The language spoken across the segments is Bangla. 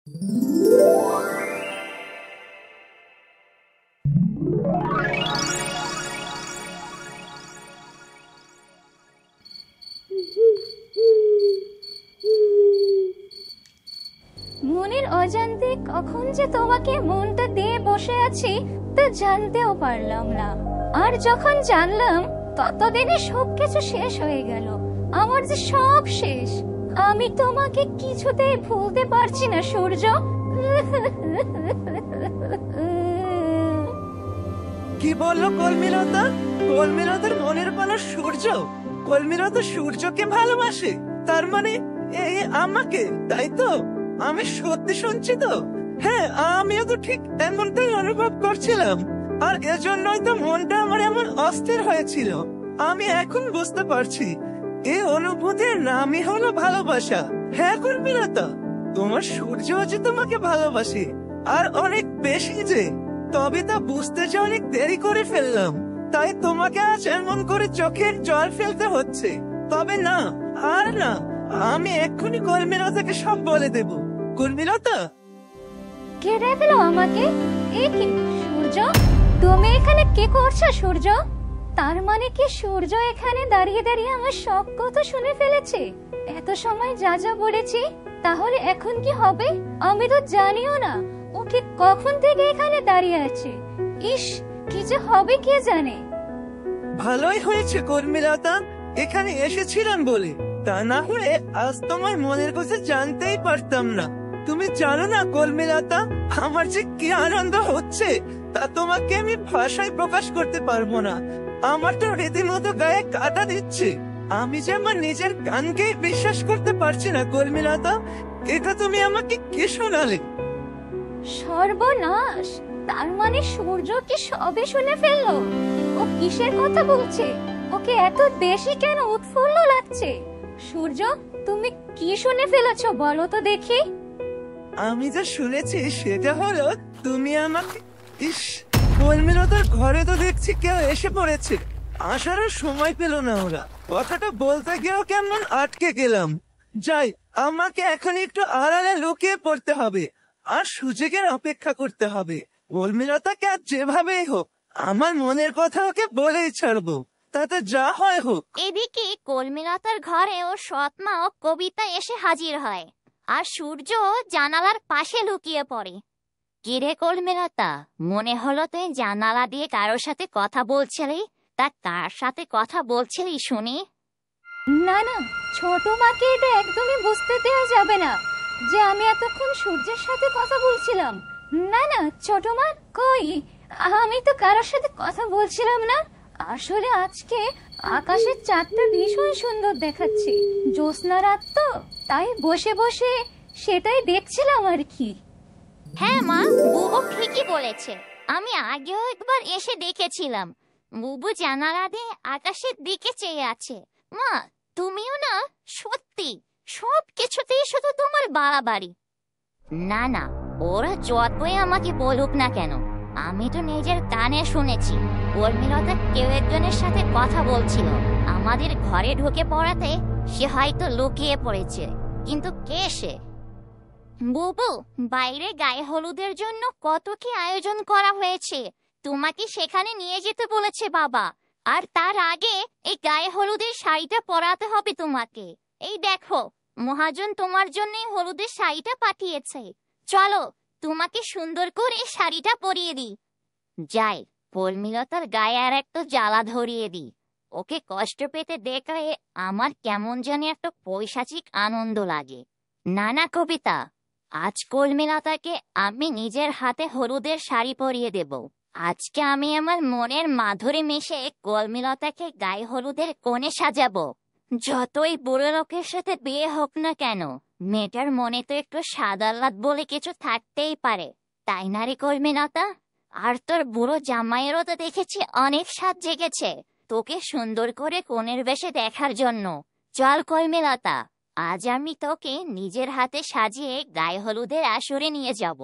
মনের অজান্তে কখন যে তোমাকে মনটা দিয়ে বসে আছি তা জানতেও পারলাম না। আর যখন জানলাম ততদিনে সবকিছু শেষ হয়ে গেল। আমার যে সব শেষ। আমি তোমাকে কিছুতেই ভুলতে পারছি না সূর্য। কি বললো কলমিলতা? কলমিলতার মনের বলা সূর্য? কলমিলতা সূর্যকে ভালোবাসে? তার মানে এই আমাকে, তাই তো? আমি সত্যি শুনছি তো? হ্যাঁ, আমিও তো ঠিক এমনটাই অনুভব করছিলাম। আর এজন্যই তো মনটা আমার এমন অস্থির হয়েছিল। আমি এখন বুঝতে পারছি এই অনুভূতির নামই হলো ভালোবাসা। হ্যাঁ কলমিলতা, তোমার সূর্য যে তোমাকে ভালোবাসে, আর অনেক বেশি যে। তবে তা বুঝতে যে অনেক দেরি করে ফেললাম, তাই তোমাকে আজ এমন করে চোখের জল ফেলতে হচ্ছে। তবে না, আর না, আমি এক্ষুনি কলমিলতাকে সব বলে দেব। কলমিলতা, কেড়ে দিল আমাকে। এ কি সূর্য, তুমি এখানে কি করছো সূর্য? তার মানে কি সূর্য এখানে দাঁড়িয়ে দাঁড়িয়ে আমার সব কথা শুনে ফেলেছে? এত সময় যা যা বলেছি, তাহলে এখন কি হবে? আমি তো জানিও না ও ঠিক কখন থেকে এখানে দাঁড়িয়ে আছে। ইস, কি যে হবে কে জানে। ভালোই হয়েছে কলমিলতা এখানে এসেছিলাম বলে, তা না হলে আজ তোমার মনের কথা জানতেই পারতাম না। তুমি জানো না কলমিলতা, আমার যে কি আনন্দ হচ্ছে তা তোমাকে আমি ভাষায় প্রকাশ করতে পারবো না। আমার তো রীতিমতো গায়ে কাঁটা দিচ্ছে। আমি যে আমার নিজের কানকেই বিশ্বাস করতে পারছি না কলমিলতা। এটা তুমি আমাকে কি শোনালে? সর্বনাশ, তার মানে সূর্য কি সবে শুনে ফেললো? ও কিসের কথা বলছে? ওকে এত বেশি কেন উৎফুল্ল লাগছে? সূর্য, তুমি কি শুনে ফেলেছো বলো তো দেখি। আমি যা শুনেছি সেটা হলো তুমি আমাকে। ইস, কলমিলতার ঘরে তো দেখছি কেউ এসে পড়েছে। আসারও সময় পেল না ওরা। কথাটা বলতে গিয়েও কেমন আটকে গেলাম। যাই, আমাকে এখন একটু আড়ালে লুকিয়ে পড়তে হবে, আর সুযোগের অপেক্ষা করতে হবে। কলমিলতাকে আর যেভাবেই হোক আমার মনের কথা ওকে বলেই ছাড়বো, তাতে যা হয় হোক। এদিকে কলমিলতার ঘরে ওর সৎমা ও কবিতা এসে হাজির হয়, আর সূর্য জানালার পাশে লুকিয়ে পড়ে। কিরে কলমিলতা, মনে হলো তুই জানালা দিয়ে কারোর সাথে কথা বলছিলি। তা কার সাথে কথা বলছিলি শুনি? না না, ছোট মাকে এটা একদমই বুঝতে দেওয়া যাবে না যে আমি এতক্ষণ সূর্যের সাথে কথা বলছিলাম। না না ছোট মা, কই, আমি তো কারোর সাথে কথা বলছিলাম না। আসলে আজকে আকাশের চাঁদটা ভীষণ সুন্দর দেখাচ্ছে, জ্যোৎস্না রাত তো, তাই বসে বসে সেটাই দেখছিলাম আর কি। হ্যাঁ মা, বুবু ঠিকই বলেছে। আমি আগেও একবার এসে দেখেছিলাম। বুবু জানালা দিয়ে আকাশের দিকে চেয়ে আছে। মা, তুমিও না সত্যি সব কিছুতেই শুধু তোমার বাড়াবাড়ি। না না, ওরা যতই আমাকে বলুক না কেন, আমি তো নিজের কানে শুনেছি কলমিলতা কেউ একজনের সাথে কথা বলছিল। আমাদের ঘরে ঢুকে পড়াতে সে হয়তো লুকিয়ে পড়েছে, কিন্তু কে সে? বুবু, বাইরে গায়ে হলুদের জন্য কত কি আয়োজন করা হয়েছে। তোমাকে সেখানে নিয়ে যেতে বলেছে বাবা। আর তার আগে এই গায়ে হলুদের শাড়িটা পরাতে হবে তোমাকে। এই দেখো, মহাজন তোমার জন্য হলুদের শাড়িটা পাঠিয়েছে। চলো, তোমাকে সুন্দর করে শাড়িটা পরিয়ে দিই। যাই, কলমিলতার গায়ে আর একটা জ্বালা ধরিয়ে দিই। ওকে কষ্ট পেতে দেখলে আমার কেমন জানি একটা পৈশাচিক আনন্দ লাগে। না না কবিতা, আজ কলমিলতাকে আমি নিজের হাতে হলুদের শাড়ি পরিয়ে দেব। আজকে আমি আমার মনের মাধুরী মিশে কলমিলতাকে গায়ে হলুদের কোণে সাজাবো। যতই বুড়ো লোকের সাথে বিয়ে হোক না কেন, মেয়েটার মনে তো একটু সাদাল্লাদ বলে কিছু থাকতেই পারে, তাই না রে কলমিলতা? আর তোর বুড়ো জামাইয়েরও তো দেখেছি অনেক স্বাদ জেগেছে তোকে সুন্দর করে কোণের বেশে দেখার জন্য। চল কলমিলতা, আজ আমি তোকে নিজের হাতে সাজিয়ে গায়ে হলুদের আসরে নিয়ে যাব।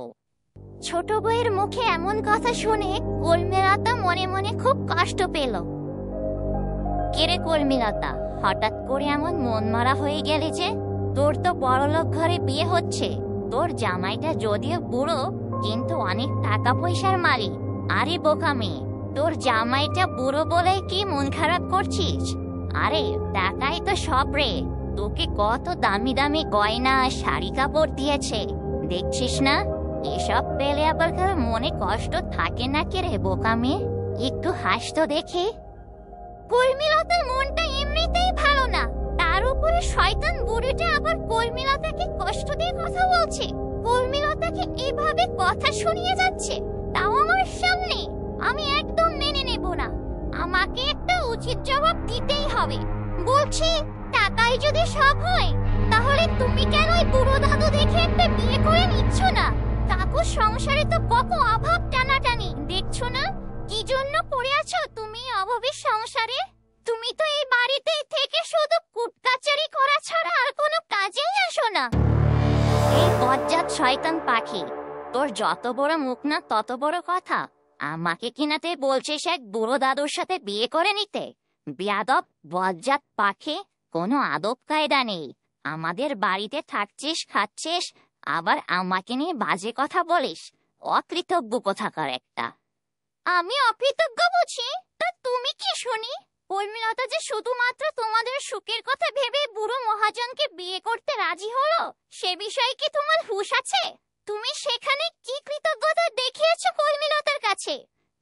ছোট বউয়ের মুখে এমন কথা শুনে কলমিলতা মনে মনে খুব কষ্ট পেল। কেরে কলমিলতা, হঠাৎ করে এমন মন মারা হয়ে গেলে যে? তোর তো বড়লোক ঘরে বিয়ে হচ্ছে, তোর জামাইটা যদিও বুড়ো কিন্তু অনেক টাকা পয়সার মালিক। আরে বোকা মেয়ে, তোর জামাইটা বুড়ো বলে কি মন খারাপ করছিস? আরে টাকাই তো সব রে। তোকে কত দামি দামি গয়না শাড়ি কাপড় দিয়েছে, দেখছিস না? এসব পেলে আবার কারো মনে কষ্ট থাকে না কে রে বোকা মেয়ে? একটু হাস তো দেখি। কর্মীলতার মনটা এমনিতেই ভালো না, তার উপরে শয়তান বুড়িটা আবার কর্মীলতাকে কষ্ট দিয়ে কথা বলছে। কর্মীলতাকে এভাবে কথা শুনিয়ে যাচ্ছে, তাও আমার সামনে। আমি একদম মেনে নেব না। আমাকে একটা উচিত জবাব দিতেই হবে। বলছি, টাকাই যদি সব হয় তাহলে তুমি কেন ওই বুড়ো দাদু দেখে একটা বিয়ে করে নিচ্ছ না? কাকুর সংসারে তো কত অভাব টানাটানি, দেখছো না কি জন্য পড়ে আছো তুমি অভাবের সংসারে? তুমি তো এই বাড়িতে থেকে শুধু কুটকাচারি করা ছাড়া আর কোনো কাজেই আসো না। এই বজ্জাত শয়তান পাখি, তোর যত বড় মুখ না তত বড় কথা। আমাকে কিনা তুই বলছিস এক বুড়ো দাদুর সাথে বিয়ে করে নিতে? বেয়াদব বজ্জাত পাখি, কোনো আদব কায়দা নেই। আমাদের বাড়িতে থাকছিস, খাচ্ছিস, আবার আমাকে নিয়ে বাজে কথা বলিস। অকৃতজ্ঞ কোথাকার একটা। আমি অকৃতজ্ঞ বুঝি? তা তুমি কি শুনি? উর্মিলতা যে শুধুমাত্র তোমাদের সুখের কথা ভেবে বুড়ো মহাজনকে বিয়ে করতে রাজি হলো, সে বিষয়ে কি তোমার হুঁশ আছে? তুমি সেখানে কি কৃতজ্ঞতা দেখিয়েছো কর্মীলতার কাছে?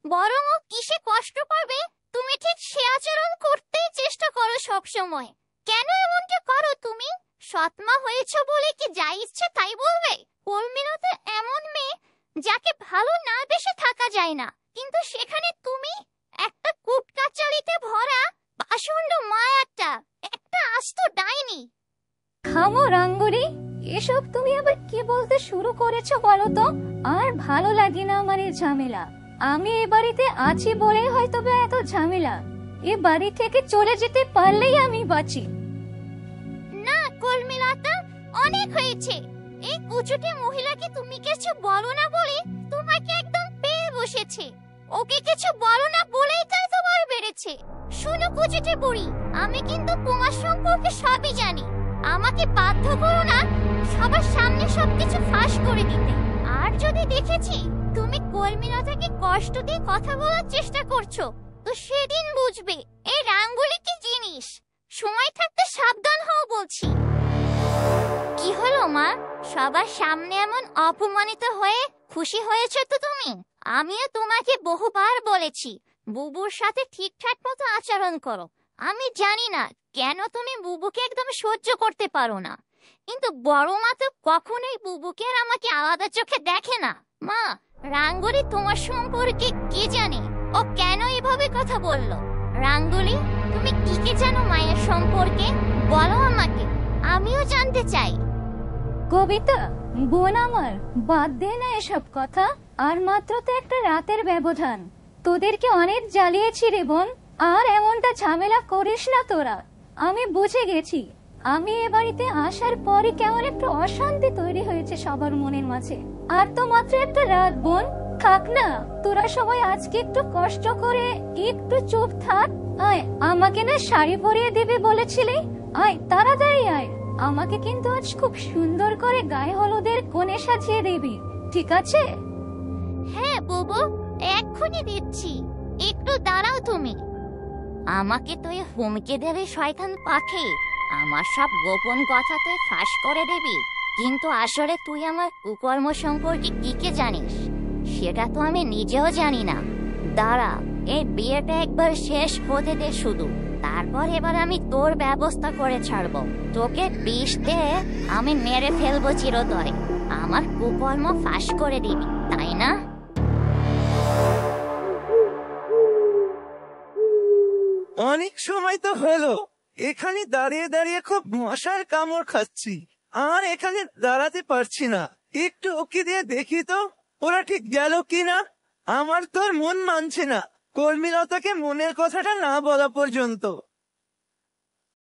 বরং ও কিসে কষ্ট পাবে তুমি ঠিক সে আচরণ করতেই চেষ্টা করো সব সময়। কেন এমনটা করো তুমি? সৎমা হয়েছো বলে কি যা ইচ্ছে তাই বলবে? কর্মীলতা এমন মেয়ে যাকে ভালো না বেশে থাকা যায় না, কিন্তু সেখানে তুমি একটা কুটকাচারিতে ভরা পাষণ্ড মা, একটা আস্ত ডাইনি। থামো রাঙ্গুরি, এসব তুমি আবার কি বলতে শুরু করেছো বলো তো? আর ভালো লাগে না আমার এই ঝামেলা। আমি এ বাড়িতে আছি বলেই হয়তো বা এত ঝামেলা। এ বাড়ি থেকে চলে যেতে পারলেই আমি বাঁচি। না কর্মীলতা, অনেক হয়েছে। এই কুচুটে মহিলাকে তুমি কিছু বলো না বলে তোমাকে একদম পেয়ে বসেছে। ওকে কিছু বলো না বলেই তাই তোমার বেড়েছে। শোনো কুচুটে বুড়ি, আমি কিন্তু তোমার সম্পর্কে সবই জানি। আমাকে বাধ্য করো না সবার সামনে সবকিছু ফাঁস করে দিতে। আর যদি দেখেছি তুমি কর্মীলতাকে কষ্ট দিয়ে কথা বলার চেষ্টা করছো, তো সেদিন বুঝবে এই রাঙ্গুলি কি জিনিস। সময় থাকতে সাবধান হও বলছি। কি হলো মা, সবার সামনে এমন অপমানিত হয়ে খুশি হয়েছে তো তুমি? আমিও তোমাকে বহুবার বলেছি বুবুর সাথে ঠিকঠাক মতো আচরণ করো। আমি জানি না কেন তুমি বুবুকে একদম সহ্য করতে পারো না, কিন্তু বড় মা তো কখনোই বুবুকে আর আমাকে আলাদা চোখে দেখে না। মা, রাঙ্গুলি তোমার সম্পর্কে কি জানে? ও কেন এভাবে কথা বলল? রাঙ্গুলি, তুমি কি কি জানো মায়ের সম্পর্কে? বলো আমাকে, আমিও জানতে চাই। কবিতা, বোন আমার, বাদ দে না এসব কথা। আর মাত্র তো একটা রাতের ব্যবধান। তোদেরকে অনেক জ্বালিয়েছি রে বোন, আর এমনটা ঝামেলা করিস না তোরা। আমি বুঝে গেছি। আমি এ বাড়িতে আসার পরই কেমন একটা অশান্তি তৈরি হয়েছে সবার মনের মাঝে। আর তো মাত্র একটা রাত বোন, থাক না তোরা সবাই আজকে একটু কষ্ট করে একটু চুপ থাক। আয়, আমাকে না শাড়ি পরিয়ে দিবি বলেছিলি? আয় তাড়াতাড়ি আয়। আমাকে কিন্তু আজ খুব সুন্দর করে গায়ে হলুদের কোণে সাজিয়ে দিবি, ঠিক আছে? হ্যাঁ বুবু, এক্ষুনি দিচ্ছি, একটু দাঁড়াও তুমি। আমাকে তুই হুমকি দেবে শয়তান পাখি? আমার সব গোপন কথা তুই ফাঁস করে দিবি, কিন্তু আসলে তুই আমার কুকর্ম সম্পর্কে কি কি জানিস সেটা তো আমি নিজেও জানি না। দাঁড়া, এই বিয়েটা একবার শেষ হতে দে শুধু, তারপর এবার আমি তোর ব্যবস্থা করে ছাড়বো। তোকে বিষ দিয়ে আমি মেরে ফেলবো চিরতরে। আমার কুকর্ম ফাঁস করে দিবি, তাই না? অনেক সময় তো হলো এখানে দাঁড়িয়ে দাঁড়িয়ে খুব মশার কামড় খাচ্ছি, আর এখানে দাঁড়াতে পারছি না। একটু ওকে দিয়ে দেখি তো ওরা ঠিক গেল কিনা। আমার তো আর মন মানছে না কর্মীলতাকে মনের কথাটা না বলা পর্যন্ত।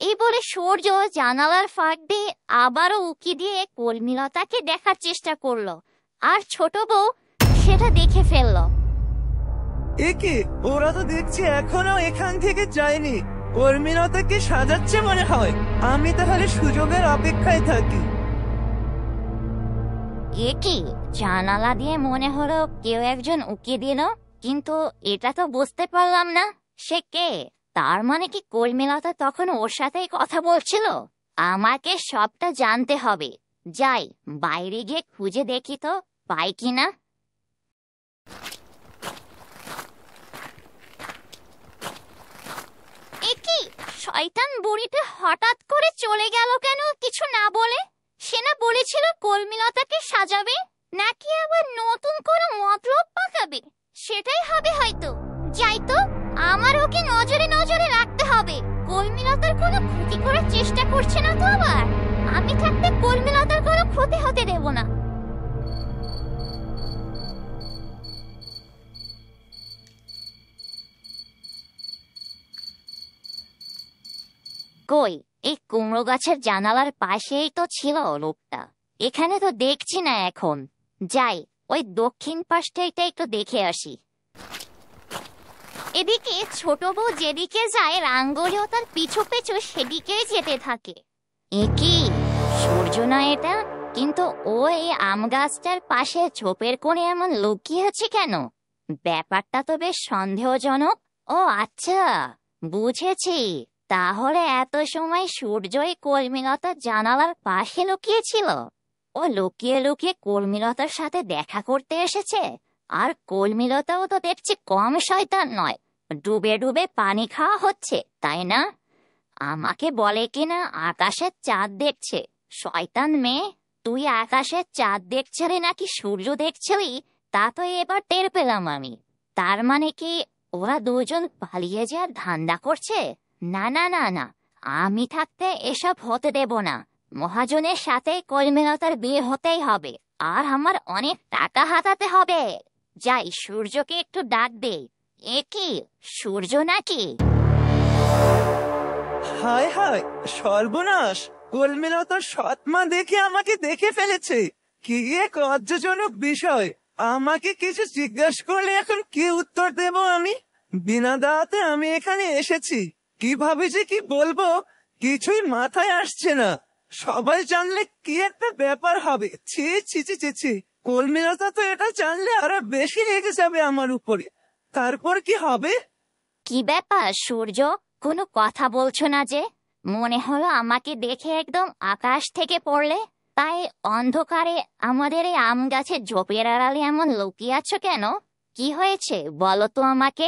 এই বলে সূর্য জানালার ফাঁক দিয়ে আবারও উকি দিয়ে কর্মীলতাকে দেখার চেষ্টা করলো, আর ছোট বউ সেটা দেখে ফেললো। একে ওরা তো দেখছি এখনো এখান থেকে যায়নি। কর্মীলতাকে সাজাচ্ছে মনে হয়। আমি তাহলে সুযোগের অপেক্ষায় থাকি। এ কি, জানালা দিয়ে মনে হলো কেউ একজন উকি দিল, কিন্তু এটা তো বুঝতে পারলাম না সে কে। তার মানে কি কর্মীলতা তখন ওর সাথেই কথা বলছিল? আমাকে সবটা জানতে হবে। যাই, বাইরে গিয়ে খুঁজে দেখি তো পাই কিনা। এ কি, শয়তান বুড়িটা হঠাৎ করে চলে গেল কেন কিছু না বলে? সে না বলেছিল কর্মীলতাকে সাজাবে, নাকি আবার নতুন কোনো মতলব পাকাবে? সেটাই হবে হয়তো। যাই তো, আমার ওকে নজরে নজরে রাখতে হবে। কর্মীলতার কোনো ক্ষতি করার চেষ্টা করছে না তো আবার? আমি থাকতে কর্মীলতার কোনো ক্ষতি হতে দেব না। কই, এই কুমড়ো গাছের জানালার পাশেই তো ছিল লোকটা। এখানে তো দেখছি না এখন। যাই, ওই দক্ষিণ পাশটাইটা একটু দেখে আসি। এদিকে ছোট বউ যেদিকে যায়, রাঙ্গলিও তার পিছু পিছু সেদিকেই যেতে থাকে। এ কি, সূর্য না এটা? কিন্তু ও এই আম গাছটার পাশে ঝোপের কোণে এমন লুকিয়ে আছে কেন? ব্যাপারটা তো বেশ সন্দেহজনক। ও আচ্ছা, বুঝেছি। তাহলে এত সময় সূর্যই কর্মীলতার জানালার পাশে লুকিয়েছিল। ও লুকিয়ে লুকিয়ে কর্মীলতার সাথে দেখা করতে এসেছে। আর কর্মীলতাও তো দেখছি কম শয়তান নয়, ডুবে ডুবে পানি খাওয়া হচ্ছে, তাই না? আমাকে বলে কিনা আকাশের চাঁদ দেখছে। শয়তান মেয়ে, তুই আকাশের চাঁদ দেখছিলি নাকি সূর্য দেখছিলি তা তো এবার টের পেলাম আমি। তার মানে কি ওরা দুজন পালিয়ে যাওয়ার ধান্দা করছে? না না না না, আমি থাকতে এসব হতে দেব না। মহাজনের সাথে কর্মীলতার বিয়ে হতেই হবে, আর আমার অনেক টাকা হাতাতে হবে। যাই, সূর্যকে একটু ডাক দে। এ কি, সূর্য নাকি? হায় হায়, সর্বনাশ! কর্মীলতার সৎ মা দেখে আমাকে দেখে ফেলেছে। কি এক লজ্জাজনক বিষয়! আমাকে কিছু জিজ্ঞাসা করলে এখন কি উত্তর দেব আমি? বিনা দাওয়াতে আমি এখানে এসেছি, কিভাবে যে কি বলবো কিছুই মাথায় আসছে না। সবাই জানলে কি একটা ব্যাপার হবে। ছি ছি ছি ছি ছি, কর্মীলতা তো এটা জানলে আরো বেশি রেগে যাবে আমার উপরে। তারপর কি হবে? কি ব্যাপার সূর্য, কোনো কথা বলছো না যে? মনে হলো আমাকে দেখে একদম আকাশ থেকে পড়লে। তাই অন্ধকারে আমাদের এই আম গাছের ঝোপের আড়ালে এমন লুকিয়ে আছো কেন? কি হয়েছে বলো তো আমাকে।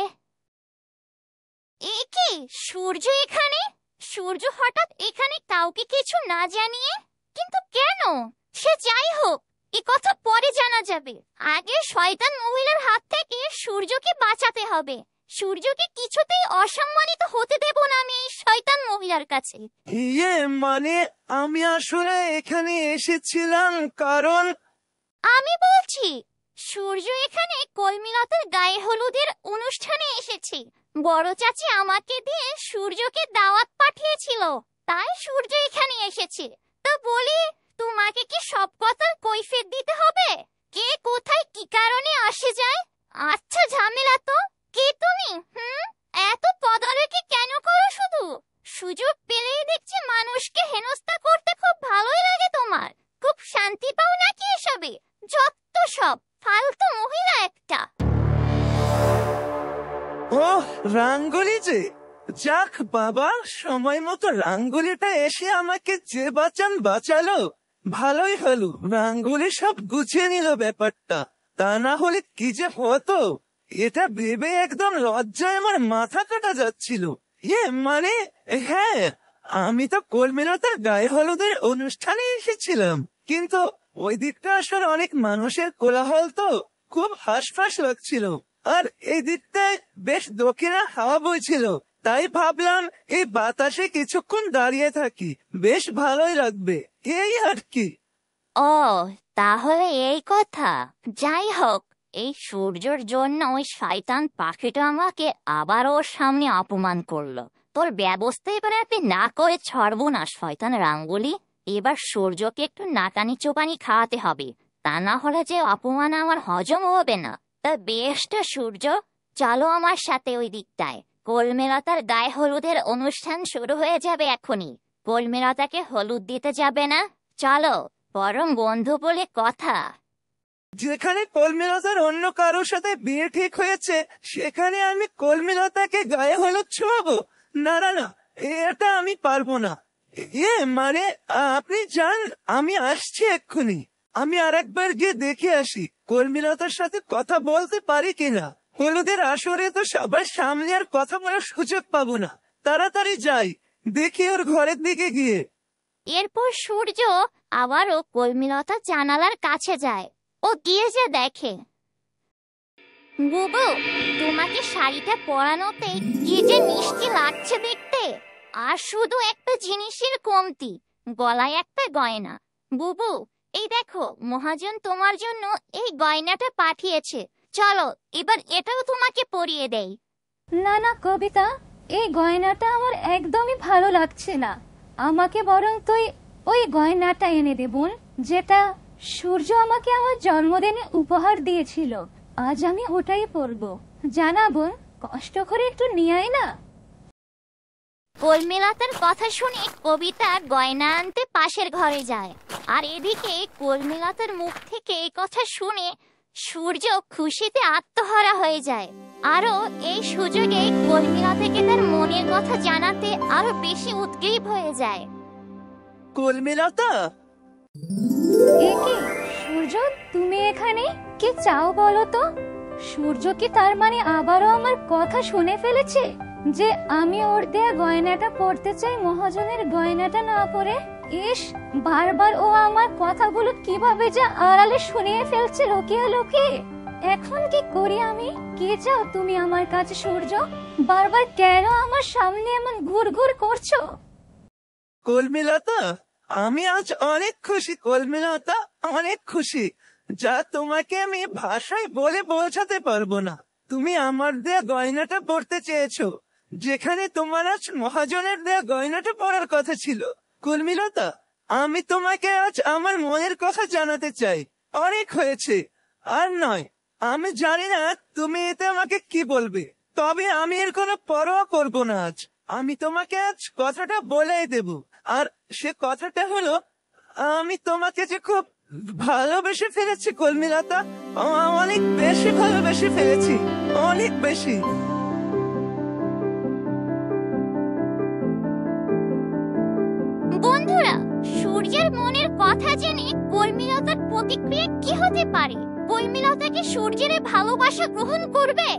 এ কি, সূর্য এখানে? সূর্য হঠাৎ এখানে কাউকে কিছু না জানিয়ে? কিন্তু কেন? সে যাই হোক, এ কথা পরে জানা যাবে। আগে শয়তান মহিলার হাত থেকে সূর্যকে বাঁচাতে হবে। সূর্যকে কিছুতেই অসম্মানিত হতে দেব না আমি এই শয়তান মহিলার কাছে। ইয়ে মানে, আমি আসলে এখানে এসেছিলাম কারণ আমি বলছি, সূর্য এখানে কলমিলতার গায়ে হলুদের অনুষ্ঠানে এসেছে। বড় চাচি আমাকে দিয়ে সূর্যকে দাওয়াত পাঠিয়েছিল, তাই সূর্য এখানে এসেছে। তো বলি, তোমাকে কি সব কথার কৈফিয়ত দিতে হবে? কে কোথায় কি কারণে আসে যায়? আচ্ছা ঝামেলা তো। কে তুমি? এত তদারকি কেন করো শুধু? সুযোগ পেলেই দেখছি মানুষকে হেনস্থা করতে খুব ভালোই লাগে তোমার। খুব শান্তি পাও নাকি এসবে? যত সব ফালতু মহিলা একটা। ও রাঙ্গুলি যে, যাক বাবা, সময় মতো রাঙ্গুলিটা এসে আমাকে যে বাঁচালো। ভালোই হলো, রাঙ্গুলি সব গুছিয়ে নিল ব্যাপারটা। তা না হলে কি যে হতো, এটা ভেবে একদম লজ্জায় আমার মাথা কাটা যাচ্ছিল। মানে, হ্যাঁ, আমি তো কর্মীলতার গায়ে হলুদের অনুষ্ঠানে এসেছিলাম, কিন্তু ওই দিকটা আসলে অনেক মানুষের কোলাহল, তো খুব হাঁসফাঁস লাগছিল। আর এই দিকটায় বেশ দক্ষিণা হাওয়া বইছিল, তাই ভাবলাম এই বাতাসে কিছুক্ষণ দাঁড়িয়ে থাকি, বেশ ভালোই লাগবে, এই আর কি। ও, তাহলে এই কথা। যাই হোক, এই সূর্যের জন্য ওই শয়তান পাখিটা আমাকে আবার ওর সামনে অপমান করলো। তোর ব্যবস্থা এবার আপনি না করে ছাড়বো না শয়তান রাঙ্গুলি। এবার সূর্যকে একটু নাকানি চোপানি খাওয়াতে হবে, তা না হলে যে অপমান আমার হজম হবে না। তা বেশটা সূর্য, চলো আমার সাথে ওই দিকটায়। কলমেলতার গায়ে হলুদের অনুষ্ঠান শুরু হয়ে যাবে এখনই। কলমেলতাকে হলুদ দিতে যাবে না? চলো, বরং বন্ধু বলে কথা। যেখানে কলমিলতার অন্য কারোর সাথে বিয়ে ঠিক হয়েছে সেখানে আমি কলমিলতাকে গায়ে হলুদ ছোঁয়াবো? না না না, এটা আমি পারবো না। মানে আপনি যান, আমি আসছি এক্ষুনি। আমি আরেকবার গিয়ে দেখে আসি কলমিলতার সাথে কথা বলতে পারি কিনা। হলুদের আসরে তো সবার সামনে আর কথা বলার সুযোগ পাবো না। তাড়াতাড়ি যাই, দেখি ওর ঘরের দিকে গিয়ে। এরপর সূর্য আবারও কলমিলতার জানালার কাছে যায়। ও গিয়ে যে দেখে, বুবু, তোমাকে শাড়িটা পরানোতে কি যে মিষ্টি লাগছে দেখতে। আর শুধু একটা জিনিসের কমতি, গলায় একটা গয়না। বুবু, এই দেখো, মহাজন তোমার জন্য এই গয়নাটা পাঠিয়েছে। চলো এবার এটাও তোমাকে পরিয়ে দেই। না না কবিতা, এই গয়নাটা আমার একদমই ভালো লাগছে না। আমাকে বরং তুই ওই গয়নাটা এনে দে বোন, যেটা সূর্য আমাকে আমার জন্মদিনে উপহার দিয়েছিল। আজ আমি ওটাই পরবো। জানা বোন, কষ্ট করে একটু নিয়ে আয় না। কলমিলতার কথা শুনে কবিতা গয়না আনতে পাশের ঘরে যায়। আর এদিকে কলমিলতার মুখ থেকে এই কথা শুনে সূর্য খুশিতে আত্মহারা হয়ে যায়। আরো এই সুযোগে কলমিলতাকে তার মনের কথা জানাতে আরো বেশি উদ্গ্রীব হয়ে যায়। কলমিলতা, এ কি সূর্য, তুমি এখানে কি চাও বলো তো? সূর্য কি তার মানে আবারও আমার কথা শুনে ফেলেছে যে আমি ওর দেয়া গয়নাটা পরতে চাই, মহাজনের গয়নাটা না পরে? ইস, বারবার ও আমার কথাগুলো কিভাবে যে আড়ালে শুনিয়ে ফেলছে লুকিয়ে লুকিয়ে। এখন কি করি আমি? কি চাও তুমি আমার কাছে সূর্য? বারবার কেন আমার সামনে এমন ঘুরঘুর করছো? কলমিলতা, আমি আজ অনেক খুশি কলমিলতা, অনেক খুশি, যা তোমাকে আমি ভাষায় বলে বোঝাতে পারবো না। তুমি আমার দেয়া গয়নাটা পরতে চেয়েছো, যেখানে তোমার আজ মহাজনের দেয়া গয়নাটা পরার কথা ছিল। কলমিলতা, আমি তোমাকে আজ আমার মনের কথা জানাতে চাই। অনেক হয়েছে, আর নয়। আমি জানি না তুমি এতে আমাকে কি বলবে, তবে আমি এর কোনো পরোয়া করবো না। আজ আমি তোমাকে আজ কথাটা বলেই দেব। আর সে কথাটা হলো, আমি তোমাকে যে খুব ভালোবেসে ফেলেছি কলমিলতা, অনেক বেশি ভালোবেসে ফেলেছি, অনেক বেশি। বন্ধুরা, সূর্যের মনের কথা জেনে কলমিলতার প্রতিক্রিয়া কি হতে পারে? কলমিলতা কি সূর্যের ভালোবাসা গ্রহণ করবে,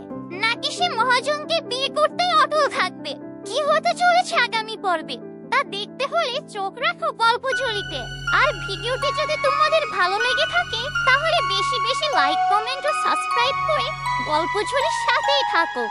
নাকি সে মহাজনকে বিয়ে করতে অটল থাকবে? কি হতে চলেছে আগামী পর্বে তা দেখতে হলে চোখ রাখো গল্পঝুলিতে। আর ভিডিওটি যদি তোমাদের ভালো লেগে থাকে তাহলে বেশি বেশি লাইক, কমেন্ট ও সাবস্ক্রাইব করে গল্পঝুলির সাথেই থাকো।